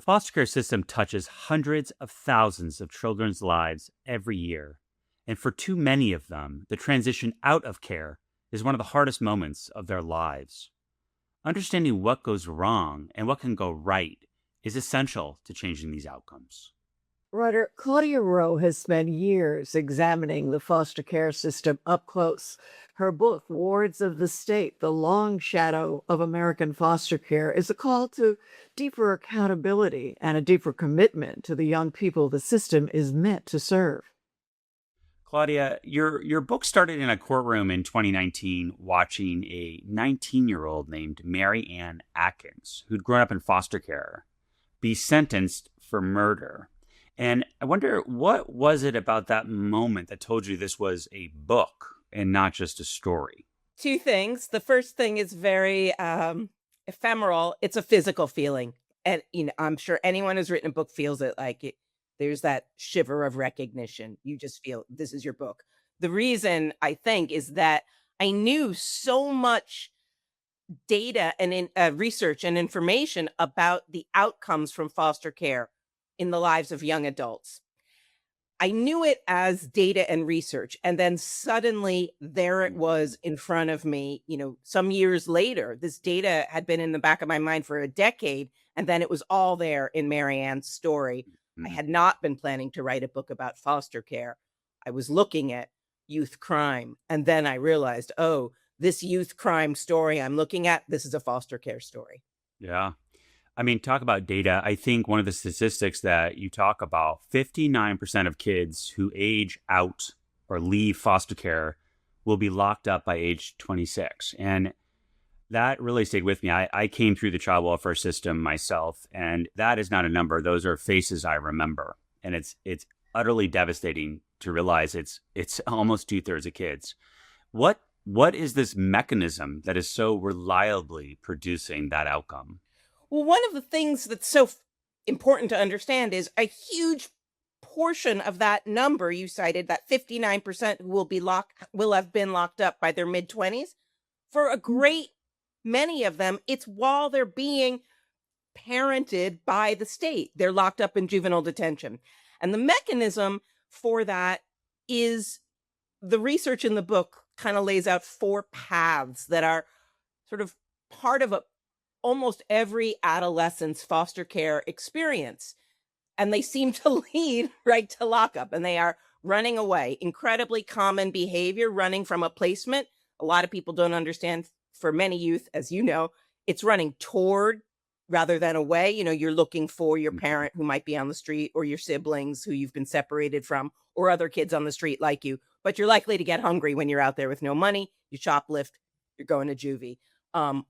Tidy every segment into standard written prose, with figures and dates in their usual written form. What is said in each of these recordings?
foster care system touches hundreds of thousands of children's lives every year. And for too many of them, the transition out of care is one of the hardest moments of their lives. Understanding what goes wrong and what can go right is essential to changing these outcomes. Writer Claudia Rowe has spent years examining the foster care system up close. Her book, Wards of the State, The Long Shadow of American Foster Care, is a call to deeper accountability and a deeper commitment to the young people the system is meant to serve. Claudia, your book started in a courtroom in 2019 watching a 19-year-old named Mary Ann Atkins, who'd grown up in foster care, be sentenced for murder. And I wonder, what was it about that moment that told you this was a book and not just a story? Two things. The first thing is very ephemeral. It's a physical feeling. And I'm sure anyone who's written a book feels it, like there's that shiver of recognition. You just feel this is your book. The reason, I think, is that I knew so much data and research and information about the outcomes from foster care in the lives of young adults. I knew it as data and research. And then suddenly there it was in front of me, some years later. This data had been in the back of my mind for a decade. And then it was all there in Mary Ann's story. I had not been planning to write a book about foster care. I was looking at youth crime. And then I realized, oh, this youth crime story I'm looking at, this is a foster care story. Yeah. I mean, talk about data. I think one of the statistics that you talk about, 59% of kids who age out or leave foster care will be locked up by age 26. And that really stayed with me. I came through the child welfare system myself, and that is not a number. Those are faces I remember. And it's utterly devastating to realize it's almost 2/3 of kids. What is this mechanism that is so reliably producing that outcome? Well, one of the things that's so important to understand is a huge portion of that number you cited, that 59% who will have been locked up by their mid-20s. For a great many of them, it's while they're being parented by the state. They're locked up in juvenile detention. And the mechanism for that is, the research in the book kind of lays out 4 paths that are sort of part of almost every adolescent's foster care experience. And they seem to lead right to lockup, and they are running away. Incredibly common behavior, running from a placement. A lot of people don't understand, for many youth, as you know, it's running toward rather than away. You're looking for your parent who might be on the street, or your siblings who you've been separated from, or other kids on the street like you. But you're likely to get hungry when you're out there with no money. You shoplift, you're going to juvie,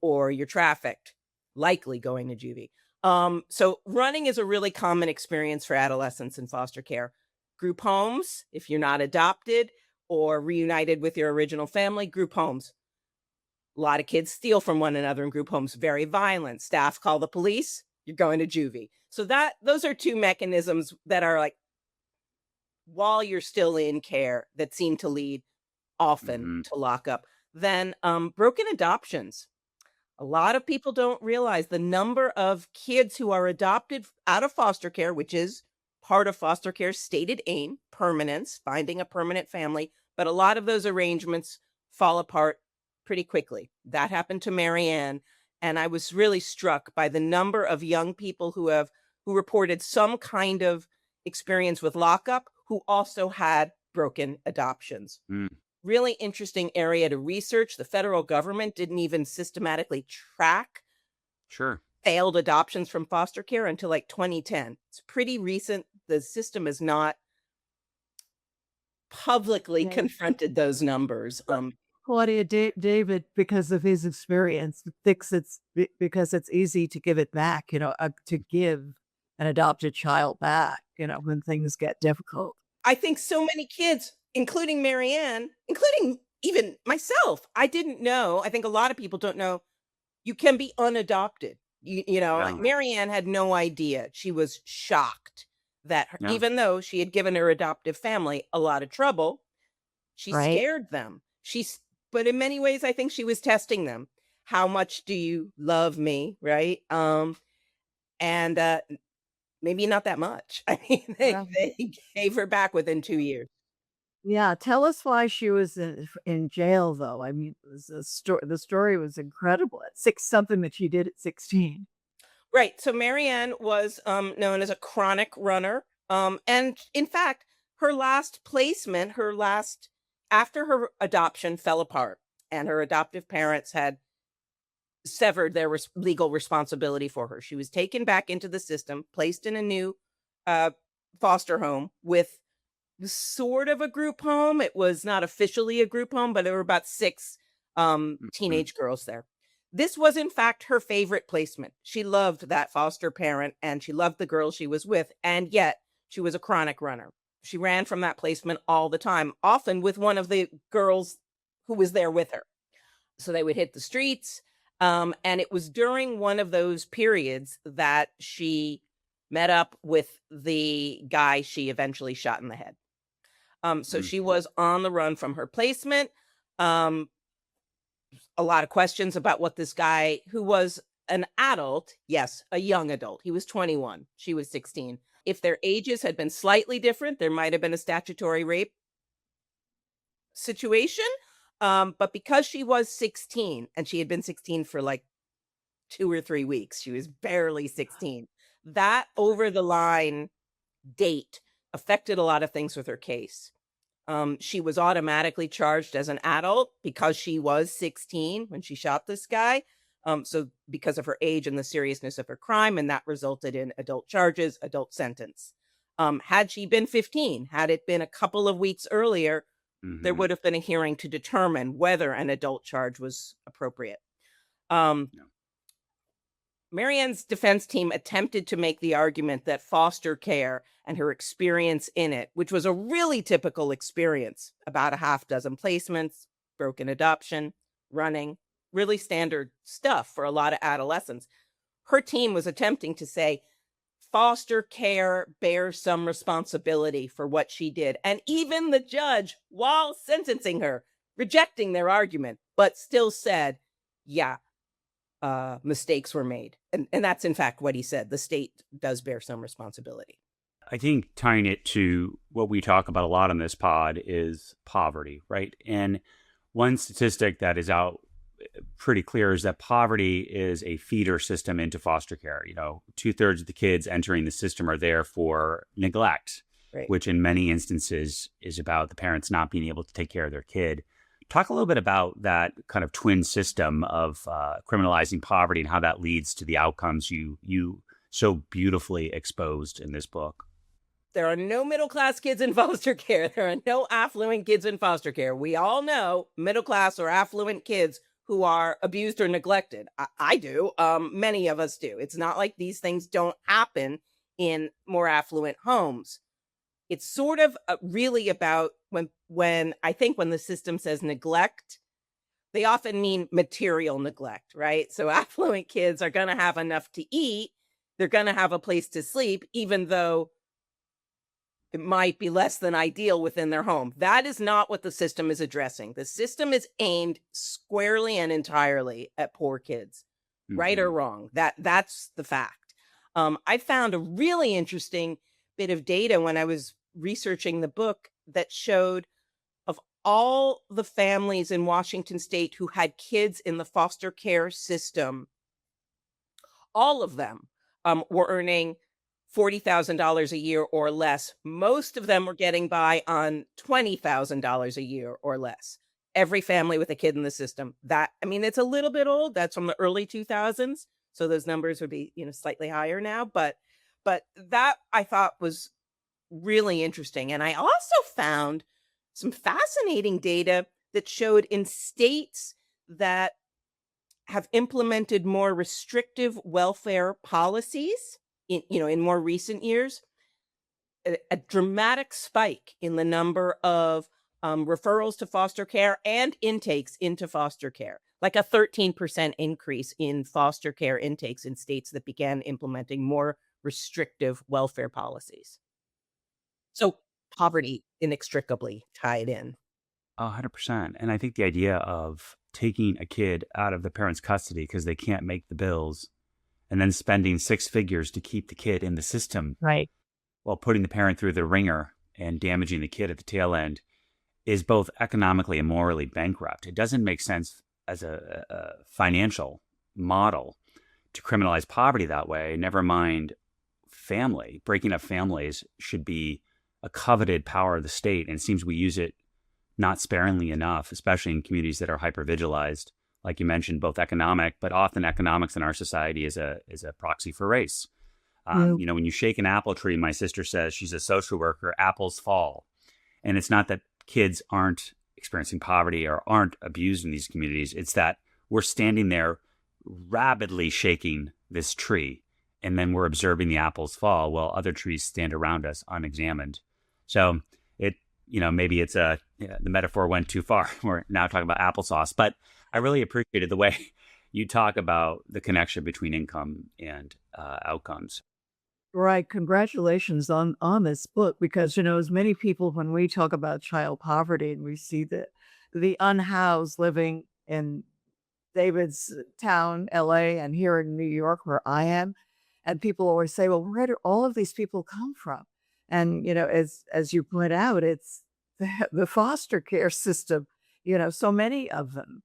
or you're trafficked, likely going to juvie. So running is a really common experience for adolescents in foster care. Group homes, if you're not adopted or reunited with your original family, group homes. A lot of kids steal from one another in group homes, very violent. Staff call the police, you're going to juvie. So those are 2 mechanisms that are like, while you're still in care, that seem to lead often to lockup. Then broken adoptions. A lot of people don't realize the number of kids who are adopted out of foster care, which is part of foster care's stated aim, permanence, finding a permanent family. But a lot of those arrangements fall apart pretty quickly. That happened to Mary Ann. And I was really struck by the number of young people who reported some kind of experience with lockup, who also had broken adoptions. Really interesting area to research. The federal government didn't even systematically track failed adoptions from foster care until like 2010. It's pretty recent. The system has not publicly confronted those numbers. Claudia, David, because of his experience, thinks because it's easy to give it back, to give an adopted child back, when things get difficult. I think so many kids, including Mary Ann, including even myself, I didn't know. I think a lot of people don't know you can be unadopted. Like Mary Ann had no idea. She was shocked that even though she had given her adoptive family a lot of trouble, she scared them. But in many ways, I think she was testing them. How much do you love me? Right. And maybe not that much. I mean, Yeah. they gave her back within 2 years. Yeah, tell us why she was in jail, though. I mean, it was the story was incredible at 6 something that she did at 16. Right. So Marianne was known as a chronic runner. And in fact, her last placement, after her adoption fell apart and her adoptive parents had severed their legal responsibility for her. She was taken back into the system, placed in a new uh, foster home with sort of a group home. It was not officially a group home, but there were about 6 Mhm. teenage girls there. This was, in fact, her favorite placement. She loved that foster parent and she loved the girls she was with. And yet she was a chronic runner. She ran from that placement all the time, often with one of the girls who was there with her. So they would hit the streets. And it was during one of those periods that she met up with the guy she eventually shot in the head. So Mm. she was on the run from her placement. Um, a lot of questions about what this guy, who was an adult, yes, a young adult. He was 21. She was 16. If their ages had been slightly different, there might have been a statutory rape situation. But because she was 16 and she had been 16 for like 2 or 3 weeks, she was barely 16. That over the line date affected a lot of things with her case. She was automatically charged as an adult because she was 16 when she shot this guy. So because of her age and the seriousness of her crime, and that resulted in adult charges, adult sentence. Had she been 15, had it been a couple of weeks earlier, there Mhm. would have been a hearing to determine whether an adult charge was appropriate. Um, Yeah. Marianne's defense team attempted to make the argument that foster care and her experience in it, which was a really typical experience, about a half dozen placements, broken adoption, running, really standard stuff for a lot of adolescents. Her team was attempting to say foster care bears some responsibility for what she did. And even the judge, while sentencing her, rejecting their argument, but still said, yeah, mistakes were made. And that's in fact what he said. The state does bear some responsibility. I think tying it to what we talk about a lot on this pod is poverty, right? And one statistic that is out pretty clear is that poverty is a feeder system into foster care. 2/3 of the kids entering the system are there for neglect, Right. which in many instances is about the parents not being able to take care of their kid. Talk a little bit about that kind of twin system of criminalizing poverty and how that leads to the outcomes you so beautifully exposed in this book. There are no middle class kids in foster care. There are no affluent kids in foster care. We all know middle class or affluent kids who are abused or neglected. I do. Many of us do. It's not like these things don't happen in more affluent homes. It's sort of really about when I think when the system says neglect, they often mean material neglect, right? So affluent kids are going to have enough to eat. They're going to have a place to sleep, even though it might be less than ideal within their home. That is not what the system is addressing. The system is aimed squarely and entirely at poor kids, right or Hmm. wrong. That's the fact. I found a really interesting bit of data when I was researching the book that showed of all the families in Washington state who had kids in the foster care system, all of them were earning $40,000 a year or less. Most of them were getting by on $20,000 a year or less. Every family with a kid in the system. That, I mean, it's a little bit old. That's from the early 2000s. So those numbers would be, slightly higher now, but that I thought was really interesting. And I also found some fascinating data that showed in states that have implemented more restrictive welfare policies in more recent years, a dramatic spike in the number of referrals to foster care and intakes into foster care, like a 13% increase in foster care intakes in states that began implementing more restrictive welfare policies. So poverty inextricably tied in. 100%. And I think the idea of taking a kid out of the parent's custody because they can't make the bills and then spending six figures to keep the kid in the system Right. while putting the parent through the ringer and damaging the kid at the tail end is both economically and morally bankrupt. It doesn't make sense as a financial model to criminalize poverty that way. Never mind family. Breaking up families should be a coveted power of the state, and it seems we use it not sparingly enough, especially in communities that are hypervigilized. Like you mentioned, both economic, but often economics in our society is a proxy for race. Yeah. When you shake an apple tree, my sister says, she's a social worker, apples fall. And it's not that kids aren't experiencing poverty or aren't abused in these communities. It's that we're standing there rapidly shaking this tree, and then we're observing the apples fall while other trees stand around us unexamined. So maybe it's the metaphor went too far. We're now talking about applesauce, but I really appreciated the way you talk about the connection between income and outcomes. Right. Congratulations on this book, because as many people, when we talk about child poverty and we see the unhoused living in David's town, LA, and here in New York, where I am, and people always say, "Well, where do all of these people come from?" And as you point out, it's the foster care system. So many of them.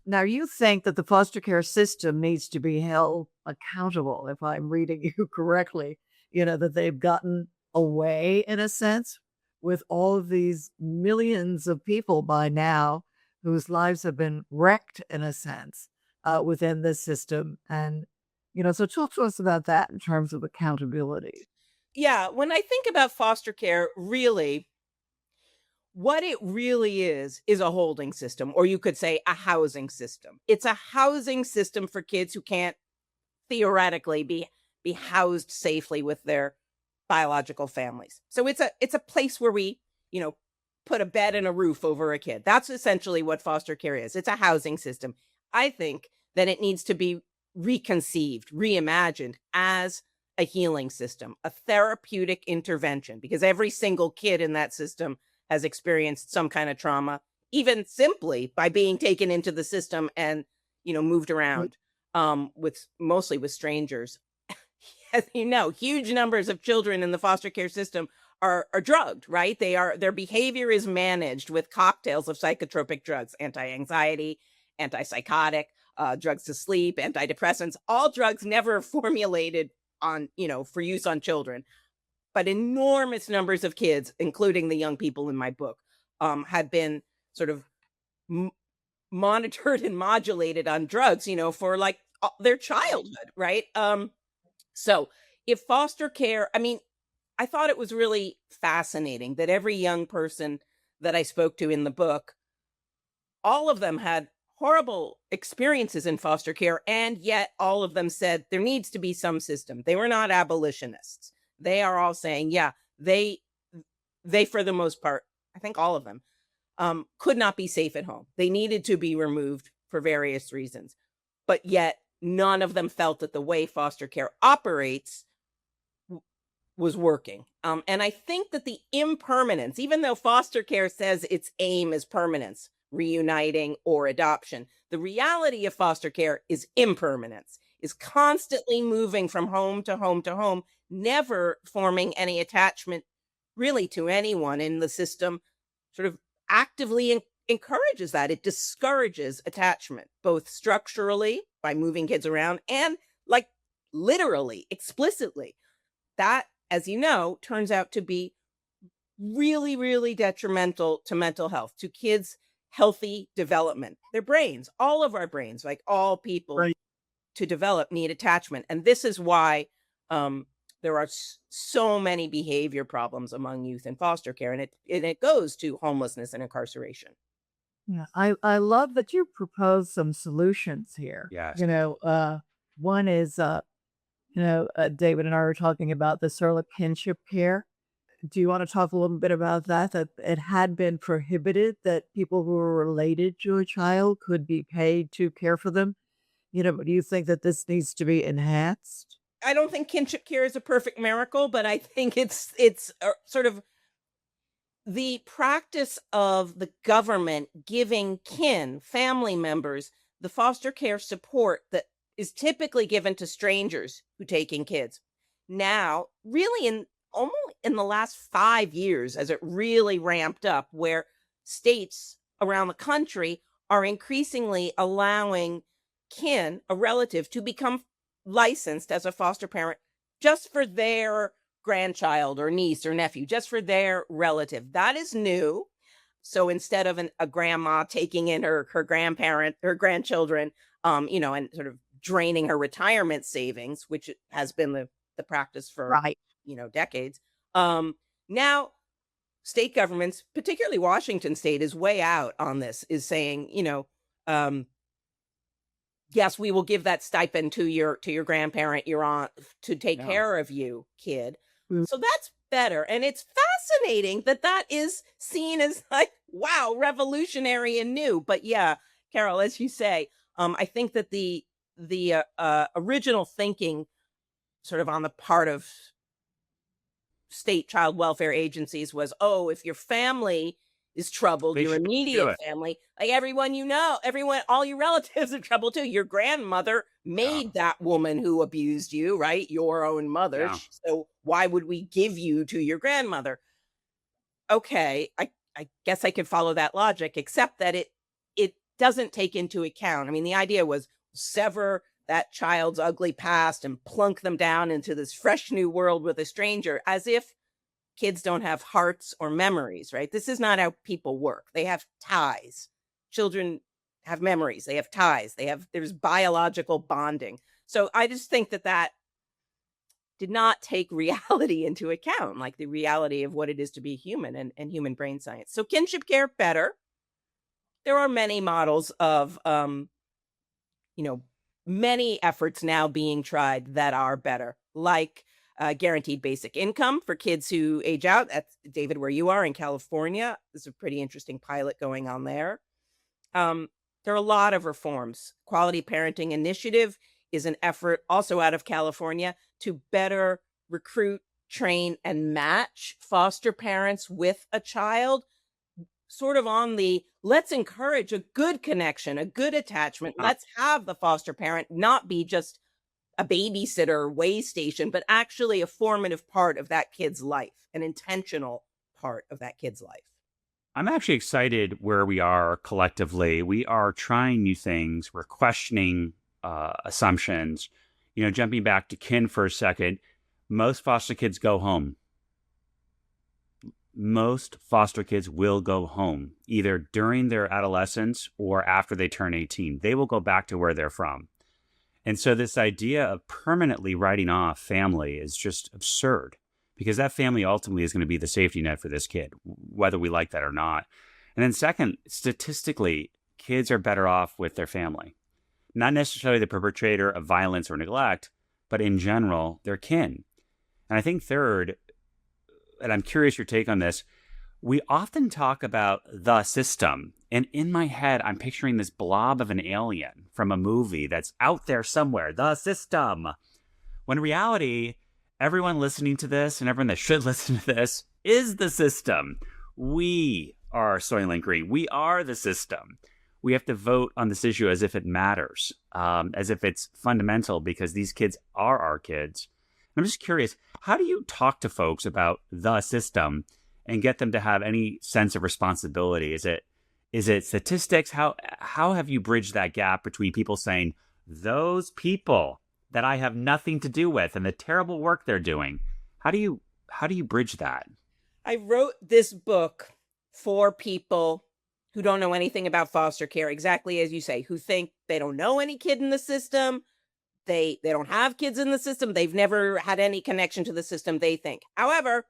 Now, you think that the foster care system needs to be held accountable, if I'm reading you correctly, that they've gotten away, in a sense, with all of these millions of people by now whose lives have been wrecked, in a sense, within this system. And, so talk to us about that in terms of accountability. Yeah, when I think about foster care, really, what it really is a holding system, or you could say a housing system. It's a housing system for kids who can't theoretically be housed safely with their biological families. So it's a place where we, put a bed and a roof over a kid. That's essentially what foster care is. It's a housing system. I think that it needs to be reconceived, reimagined as a healing system, a therapeutic intervention, because every single kid in that system has experienced some kind of trauma, even simply by being taken into the system and, moved around, mostly with strangers. As you know, huge numbers of children in the foster care system are drugged, right? Their behavior is managed with cocktails of psychotropic drugs, anti-anxiety, antipsychotic, drugs to sleep, antidepressants, all drugs never formulated on, for use on children. But enormous numbers of kids, including the young people in my book, have been sort of monitored and modulated on drugs, for like their childhood, right? So if foster care, I thought it was really fascinating that every young person that I spoke to in the book, all of them had horrible experiences in foster care, and yet all of them said there needs to be some system. They were not abolitionists. They are all saying, yeah, they for the most part, I think all of them, could not be safe at home. They needed to be removed for various reasons, but yet none of them felt that the way foster care operates was working. And I think that the impermanence, even though foster care says its aim is permanence, reuniting or adoption, the reality of foster care is impermanence, is constantly moving from home to home to home, never forming any attachment really to anyone in the system, sort of actively encourages that. It discourages attachment, both structurally by moving kids around and like literally, explicitly. That, as you know, turns out to be really, really detrimental to mental health, to kids' healthy development. Their brains, all of our brains, like all people, Right. to develop need attachment. And this is why there are so many behavior problems among youth in foster care. And it goes to homelessness and incarceration. Yeah, I love that you propose some solutions here. Yes. One is, David and I were talking about the sort of kinship care. Do you want to talk a little bit about that? That it had been prohibited that people who were related to a child could be paid to care for them. But do you think that this needs to be enhanced? I don't think kinship care is a perfect miracle, but I think it's sort of the practice of the government giving family members, the foster care support that is typically given to strangers who take in kids. Now, really only in the last 5 years as it really ramped up, where states around the country are increasingly allowing a relative, to become licensed as a foster parent just for their grandchild or niece or nephew, just for their relative. That is new. So instead of a grandma taking in her grandchildren, and sort of draining her retirement savings, which has been the practice for Right. decades. Now state governments, particularly Washington state, is way out on this, is saying, yes, we will give that stipend to your grandparent, your aunt, to take Yeah. care of you, kid. Mm. So that's better. And it's fascinating that is seen as like, wow, revolutionary and new. But yeah, Carol, as you say, I think that the original thinking sort of on the part of state child welfare agencies was, oh, if your family is troubled, They your should do immediate it. family, like everyone, all your relatives are troubled too. Your grandmother made that woman who abused you, right? Your own mother. Yeah. So why would we give you to your grandmother? Okay, I guess I could follow that logic, except that it doesn't take into account. I mean, the idea was sever that child's ugly past and plunk them down into this fresh new world with a stranger, as if kids don't have hearts or memories, right? This is not how people work. They have ties. Children have memories. They have ties. There's biological bonding. So I just think that did not take reality into account, like the reality of what it is to be human and human brain science. So kinship care, better. There are many models of, many efforts now being tried that are better, like guaranteed basic income for kids who age out. That's, David, where you are in California. There's a pretty interesting pilot going on there. There are a lot of reforms. Quality Parenting Initiative is an effort also out of California to better recruit, train, and match foster parents with a child, sort of on the let's encourage a good connection, a good attachment. Let's have the foster parent not be just a babysitter way station, but actually a formative part of that kid's life, an intentional part of that kid's life. I'm actually excited where we are collectively. We are trying new things. We're questioning assumptions. Jumping back to kin for a second, most foster kids go home. Most foster kids will go home, either during their adolescence or after they turn 18. They will go back to where they're from. And so this idea of permanently writing off family is just absurd, because that family ultimately is going to be the safety net for this kid, whether we like that or not. And then second, statistically, kids are better off with their family. Not necessarily the perpetrator of violence or neglect, but in general, their kin. And I think third, and I'm curious your take on this, we often talk about the system. And in my head, I'm picturing this blob of an alien from a movie that's out there somewhere, the system. When in reality, everyone listening to this and everyone that should listen to this is the system. We are Soylent Green. We are the system. We have to vote on this issue as if it matters, as if it's fundamental, because these kids are our kids. I'm just curious, how do you talk to folks about the system and get them to have any sense of responsibility? Is it statistics? How have you bridged that gap between people saying, those people that I have nothing to do with and the terrible work they're doing? How do you bridge that? I wrote this book for people who don't know anything about foster care, exactly as you say, who think they don't know any kid in the system. They don't have kids in the system. They've never had any connection to the system, they think. However,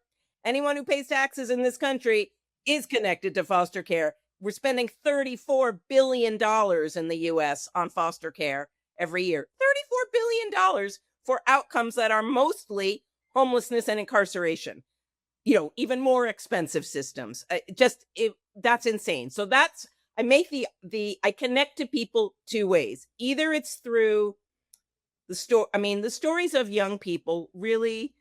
anyone who pays taxes in this country is connected to foster care. We're spending $34 billion in the U.S. on foster care every year. $34 billion for outcomes that are mostly homelessness and incarceration. Even more expensive systems. That's insane. So I connect to people two ways. Either it's through the stories of young people, really,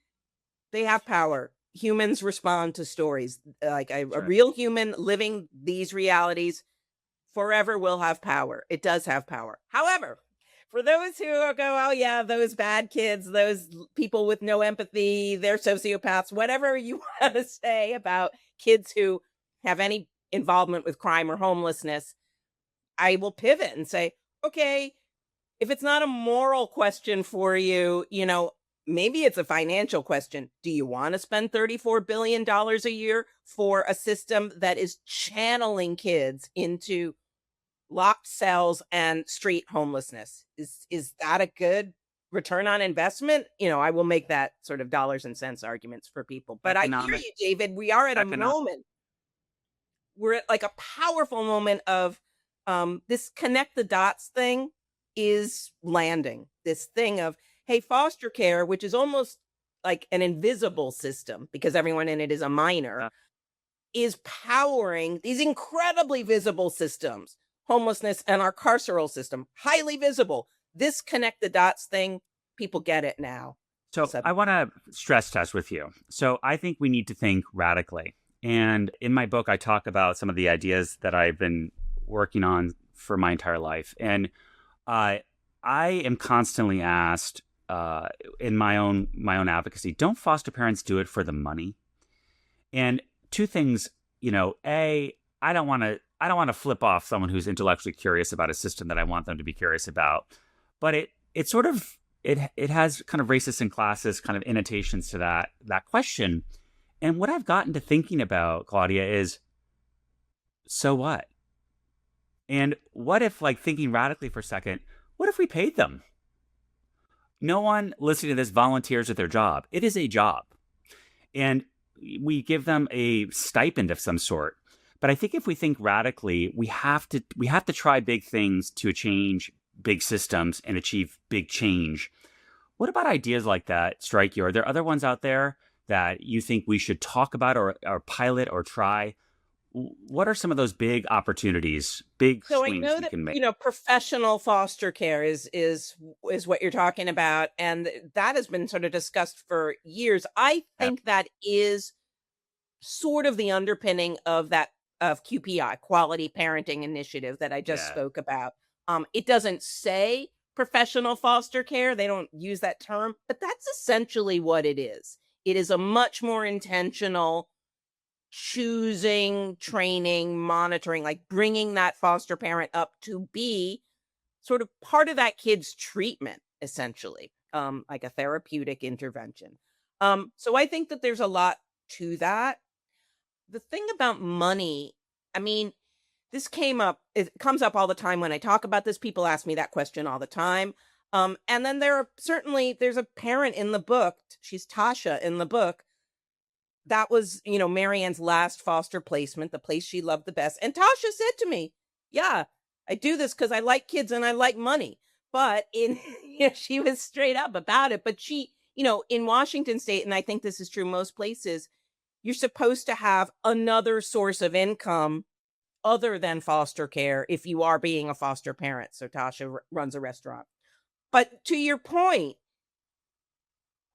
they have power. Humans respond to stories. Like a real human living these realities forever will have power. It does have power. However, For those who go, oh yeah, those bad kids, those people with no empathy, they're sociopaths, whatever you want to say about kids who have any involvement with crime or homelessness, I will pivot and say, okay, if it's not a moral question for you, maybe it's a financial question. Do you want to spend $34 billion a year for a system that is channeling kids into locked cells and street homelessness? Is that a good return on investment? I will make that sort of dollars and cents arguments for people. But I hear you, David. We are at a moment. We're at like a powerful moment of this connect the dots thing is landing. This thing of, hey, foster care, which is almost like an invisible system because everyone in it is a minor, is powering these incredibly visible systems. Homelessness and our carceral system, highly visible. This connect the dots thing, people get it now. So I want to stress test with you. So I think we need to think radically. And in my book, I talk about some of the ideas that I've been working on for my entire life. And I am constantly asked in my own advocacy, don't foster parents do it for the money? And two things, A, I don't want to flip off someone who's intellectually curious about a system that I want them to be curious about. But it sort of it has kind of racist and classist kind of annotations to that question. And what I've gotten to thinking about, Claudia, is so what? And what if, like, thinking radically for a second, what if we paid them? No one listening to this volunteers at their job. It is a job. And we give them a stipend of some sort. But I think if we think radically, we have to try big things to change big systems and achieve big change. What about ideas like that strike you? Are there other ones out there that you think we should talk about or pilot or try? What are some of those big opportunities, big swings we can make? Professional foster care is what you're talking about, and that has been sort of discussed for years. I think that is sort of the underpinning of QPI, Quality Parenting Initiative, that I just spoke about. It doesn't say professional foster care. They don't use that term, but that's essentially what it is. It is a much more intentional choosing, training, monitoring, like bringing that foster parent up to be sort of part of that kid's treatment, essentially, like a therapeutic intervention. So I think that there's a lot to that. The thing about money, I mean, this it comes up all the time when I talk about this. People ask me that question all the time. And then there's a parent in the book. She's Tasha in the book. That was, Marianne's last foster placement, the place she loved the best. And Tasha said to me, yeah, I do this because I like kids and I like money. But she was straight up about it. But she, in Washington State, and I think this is true most places, you're supposed to have another source of income other than foster care if you are being a foster parent. So Tasha runs a restaurant. But to your point,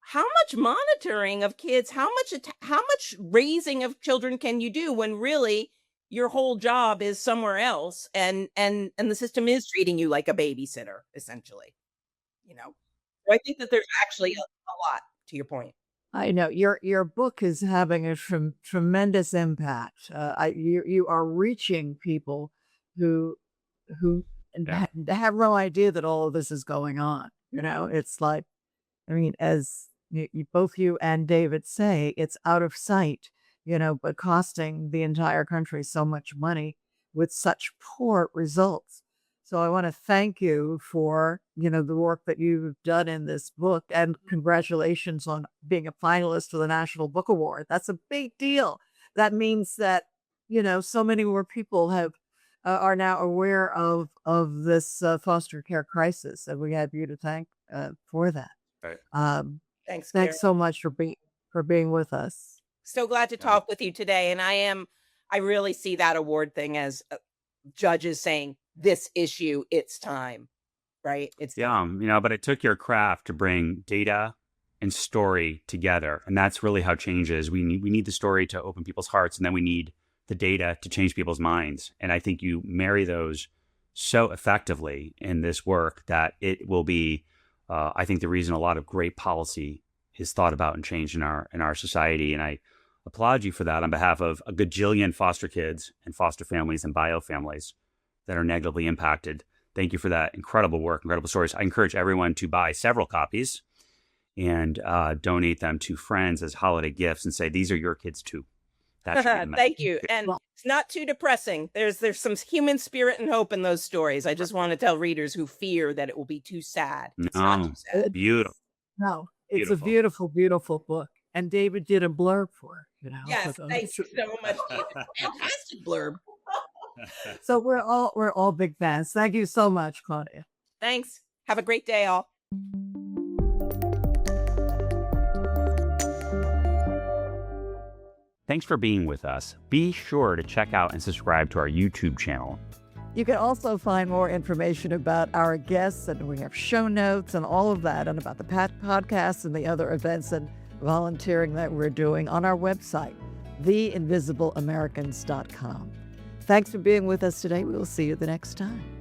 how much monitoring of kids, how much raising of children can you do when really your whole job is somewhere else and the system is treating you like a babysitter, essentially? So I think that there's actually a lot to your point. I know your book is having a tremendous impact. You are reaching people who have no idea that all of this is going on. It's like, I mean, as both you and David say, it's out of sight, but costing the entire country so much money with such poor results. So I want to thank you for, the work that you've done in this book, and congratulations on being a finalist for the National Book Award. That's a big deal. That means that, so many more people are now aware of this foster care crisis, and we have you to thank for that. Right. Thanks so much for being with us. So glad to talk with you today. And I really see that award thing as judges saying, this issue, it's time, right? But it took your craft to bring data and story together. And that's really how change is. We need the story to open people's hearts, and then we need the data to change people's minds. And I think you marry those so effectively in this work that it will be, I think, the reason a lot of great policy is thought about and changed in our society. And I applaud you for that on behalf of a gajillion foster kids and foster families and bio families that are negatively impacted. Thank you for that incredible work, incredible stories. I encourage everyone to buy several copies and donate them to friends as holiday gifts and say, these are your kids too. That should be the message. Thank you. And it's not too depressing. There's some human spirit and hope in those stories. I just want to tell readers who fear that it will be too sad. It's not too sad. Beautiful. No, it's Beautiful. a beautiful, beautiful book. And David did a blurb for it, Yes, thank you so much, David. Fantastic blurb. So we're all big fans. Thank you so much, Claudia. Thanks. Have a great day, all. Thanks for being with us. Be sure to check out and subscribe to our YouTube channel. You can also find more information about our guests, and we have show notes and all of that, and about the podcast and the other events and volunteering that we're doing on our website, theinvisibleamericans.com. Thanks for being with us today. We will see you the next time.